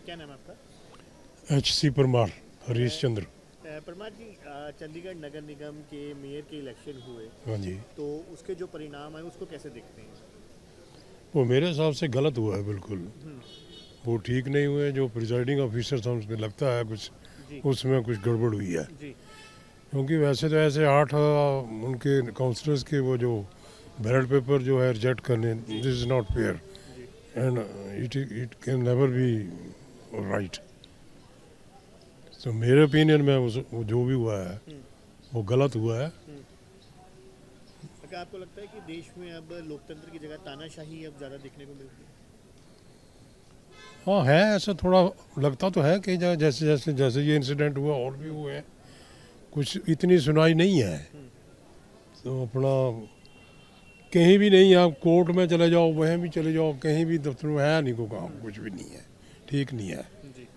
क्या नाम है आपका? HC परमार, हरीश चंद्र। परमार जी, चंडीगढ़ नगर निगम के मेयर के इलेक्शन हुए, हाँ जी, तो उसके जो परिणाम आए उसको कैसे देखते हैं? वो मेरे हिसाब से गलत हुआ है बिल्कुल। हम्म, वो ठीक नहीं हुए। जो प्रिजाइडिंग ऑफिसर था उसमें लगता है कुछ जी उसमें कुछ गड़बड़ हुई है, जी क्योंकि वैसे तो ऐसे 8 उनके काउंसलर्स के वो जो बैलेट पेपर जो है रिजेक्ट करने, जी दिस इज़ नॉट फेयर जी। And it can never be right. तो मेरे ओपिनियन में वो जो भी हुआ है हम्म, वो गलत हुआ है। हम्म। क्या आपको लगता है कि देश में अब लोकतंत्र की जगह तानाशाही अब ज़्यादा देखने को मिलती है? हाँ है, ऐसा थोड़ा लगता तो है कई जगह, जैसे जैसे जैसे ये इंसिडेंट हुआ और भी हुए हैं, कुछ इतनी सुनाई नहीं है। हम्म, तो अपना कहीं भी नहीं, आप कोर्ट में चले जाओ, वहीं भी चले जाओ, कहीं भी दफ्तर में है नहीं को काम, कुछ भी नहीं है, ठीक नहीं है जी।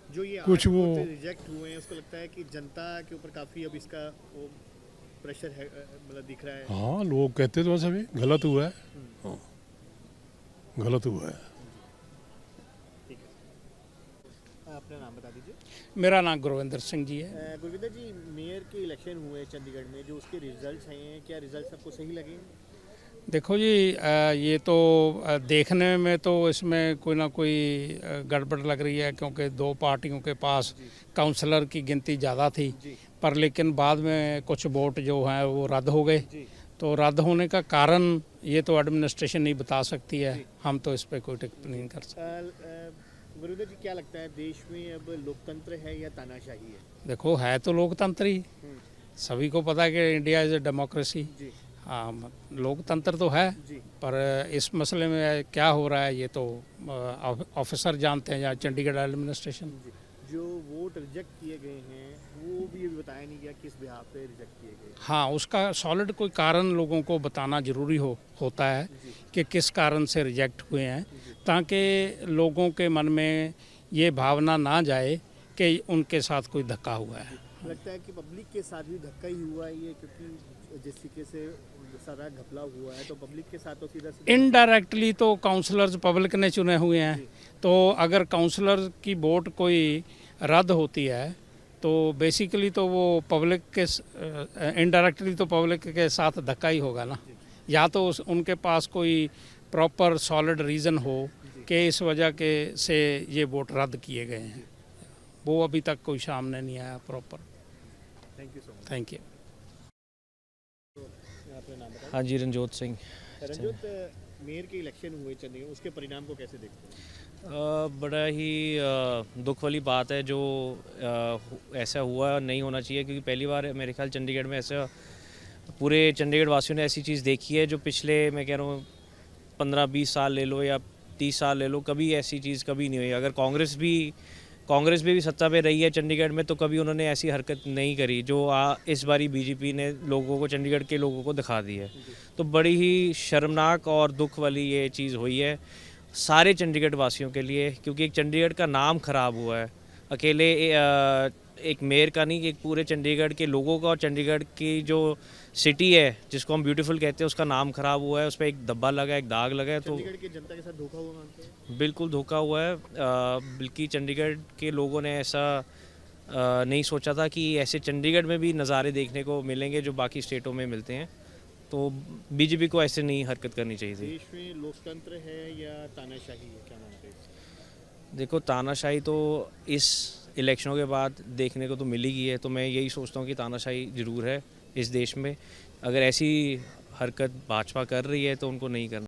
जो ये कुछ 8 वो। वोट रिजेक्ट हुए हैं, उसको लगता है कि जनता के ऊपर काफ़ी अब इसका वो प्रेशर है, मतलब दिख रहा है। हाँ, लोग कहते तो हैं सभी गलत हुआ है। हम्म, हाँ, गलत हुआ है। जी, ठीक है। अपना नाम बता दीजिए। मेरा नाम गुरविंदर सिंह जी है। गुरविंदर जी, मेयर के इलेक्शन हुए चंडीगढ़ में, जो उसके रिजल्ट्स हैं, क्या रिजल्ट्स आपको सही लगे? देखो जी, ये तो देखने में तो इसमें कोई ना कोई गड़बड़ लग रही है, क्योंकि दो पार्टियों के पास जी काउंसलर की गिनती ज़्यादा थी। जी पर लेकिन बाद में कुछ वोट जो हैं वो रद्द हो गए। जी तो रद्द होने का कारण ये तो एडमिनिस्ट्रेशन नहीं बता सकती है, जी। हम तो इस पर कोई टिप्पणी नहीं कर सकते। गुरुदेव जी, क्या लगता है देश में अब लोकतंत्र है या तानाशाही है? देखो, है तो लोकतंत्र ही, हम्म, सभी को पता है कि इंडिया इज़ ए डेमोक्रेसी। जी हाँ, लोकतंत्र तो है, जी। पर इस मसले में क्या हो रहा है ये तो ऑफिसर जानते हैं, या चंडीगढ़ एडमिनिस्ट्रेशन। जी। जो वोट रिजेक्ट किए गए हैं वो भी अभी बताया नहीं गया किस बिहार पे रिजेक्ट किए गए। हाँ, उसका सॉलिड कोई कारण लोगों को बताना ज़रूरी होता है जी कि किस कारण से रिजेक्ट हुए हैं, जी। ताकि लोगों के मन में ये भावना ना जाए कि उनके साथ कोई धक्का हुआ है। लगता है कि पब्लिक के साथ भी धक्का ही हुआ है ये, क्योंकि जिस तरीके से सारा घपला हुआ है तो पब्लिक के साथ तो सीधा सीधा। इनडायरेक्टली तो काउंसलर्स पब्लिक ने चुने हुए हैं। जी तो अगर काउंसलर की वोट कोई रद्द होती है तो बेसिकली तो वो पब्लिक के इनडायरेक्टली तो पब्लिक के साथ धक्का ही होगा ना। जी या तो उनके पास कोई प्रॉपर सॉलिड रीज़न हो जी। कि इस वजह के से ये वोट रद्द किए गए हैं, वो अभी तक कोई सामने नहीं आया proper. Thank you so much. Thank you. अपना नाम बताइए। हाँ जी, रंजोत सिंह। रंजोत, मेयर के इलेक्शन हुए चंडीगढ़, उसके परिणाम को कैसे देखते हैं? बड़ा ही दुख वाली बात है जो ऐसा हुआ, नहीं होना चाहिए, क्योंकि पहली बार मेरे ख्याल चंडीगढ़ में ऐसा, पूरे चंडीगढ़ वासियों ने ऐसी चीज़ देखी है जो पिछले, मैं कह रहा हूँ, 15-20 साल ले लो या 30 साल ले लो, कभी ऐसी चीज़ कभी नहीं हुई। अगर कांग्रेस भी सत्ता पे रही है चंडीगढ़ में, तो कभी उन्होंने ऐसी हरकत नहीं करी जो इस बारी बीजेपी ने लोगों को, चंडीगढ़ के लोगों को दिखा दी है। तो बड़ी ही शर्मनाक और दुख वाली ये चीज़ हुई है सारे चंडीगढ़ वासियों के लिए, क्योंकि एक चंडीगढ़ का नाम ख़राब हुआ है। अकेले एक मेयर का नहीं, एक पूरे चंडीगढ़ के लोगों का, और चंडीगढ़ की जो सिटी है जिसको हम ब्यूटीफुल कहते हैं, उसका नाम ख़राब हुआ है, उस पर एक धब्बा लगा है, एक दाग लगा है। तो चंडीगढ़ की जनता के साथ धोखा हुआ मानते हैं? बिल्कुल धोखा हुआ है। बल्कि चंडीगढ़ के लोगों ने ऐसा नहीं सोचा था कि ऐसे चंडीगढ़ में भी नज़ारे देखने को मिलेंगे जो बाकी स्टेटों में मिलते हैं। तो बीजेपी को ऐसे नहीं हरकत करनी चाहिए थी। देश में लोकतंत्र है या तानाशाही है, क्या मानते हैं? देखो, तानाशाही तो इस इलेक्शनों के बाद देखने को तो मिली ही है, तो मैं यही सोचता हूँ कि तानाशाही ज़रूर है इस देश में। अगर ऐसी हरकत भाजपा कर रही है तो उनको नहीं करना।